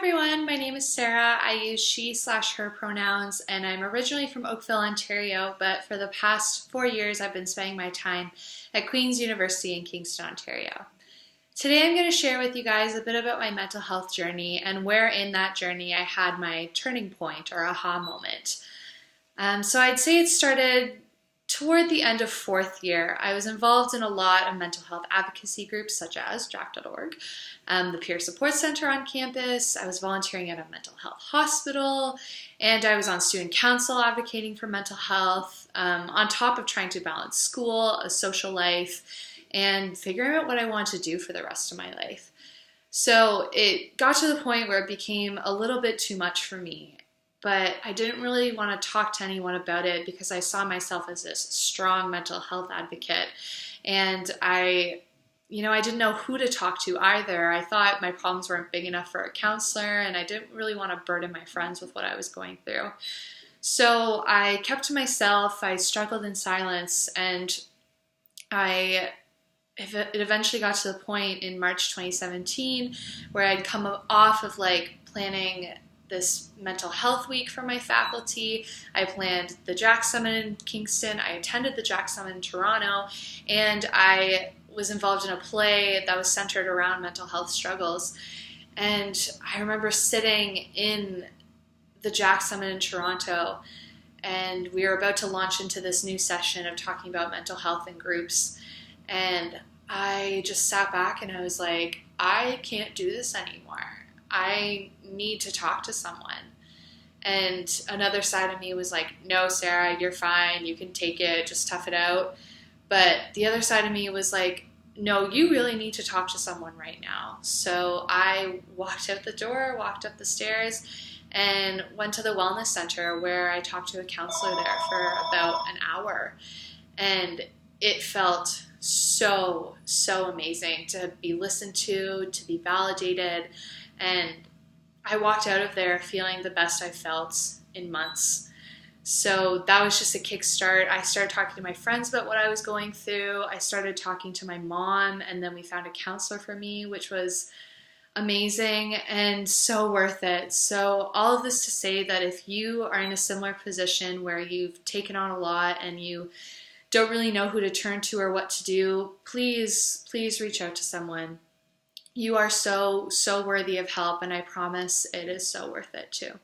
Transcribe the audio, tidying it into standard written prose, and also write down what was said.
everyone, my name is Sarah. I use she/her pronouns and I'm originally from Oakville, Ontario, but for the past 4 years I've been spending my time at Queen's University in Kingston, Ontario. Today I'm going to share with you guys a bit about my mental health journey and where in that journey I had my turning point or aha moment. So I'd say it started toward the end of fourth year. I was involved in a lot of mental health advocacy groups such as Jack.org, the Peer Support Center on campus. I was volunteering at a mental health hospital, and I was on student council advocating for mental health, on top of trying to balance school, a social life, and figuring out what I wanted to do for the rest of my life. So it got to the point where it became a little bit too much for me. But I didn't really want to talk to anyone about it because I saw myself as this strong mental health advocate. And I didn't know who to talk to either. I thought my problems weren't big enough for a counselor, and I didn't really want to burden my friends with what I was going through. So I kept to myself, I struggled in silence, and it eventually got to the point in March 2017 where I'd come off of planning this mental health week for my faculty. I planned the Jack Summit in Kingston. I attended the Jack Summit in Toronto, and I was involved in a play that was centered around mental health struggles. And I remember sitting in the Jack Summit in Toronto, and we were about to launch into this new session of talking about mental health in groups. And I just sat back and I was like, I can't do this anymore. I need to talk to someone. And another side of me was like, no, Sarah, you're fine. You can take it. Just tough it out. But the other side of me was like, no, you really need to talk to someone right now. So I walked out the door, walked up the stairs, and went to the wellness center where I talked to a counselor there for about an hour. And it felt so amazing to be listened to be validated. And I walked out of there feeling the best I've felt in months. So that was just a kickstart. I started talking to my friends about what I was going through. I started talking to my mom, and then we found a counselor for me, which was amazing and so worth it. So all of this to say that if you are in a similar position where you've taken on a lot and you don't really know who to turn to or what to do, please reach out to someone. You are so worthy of help, and I promise it is so worth it too.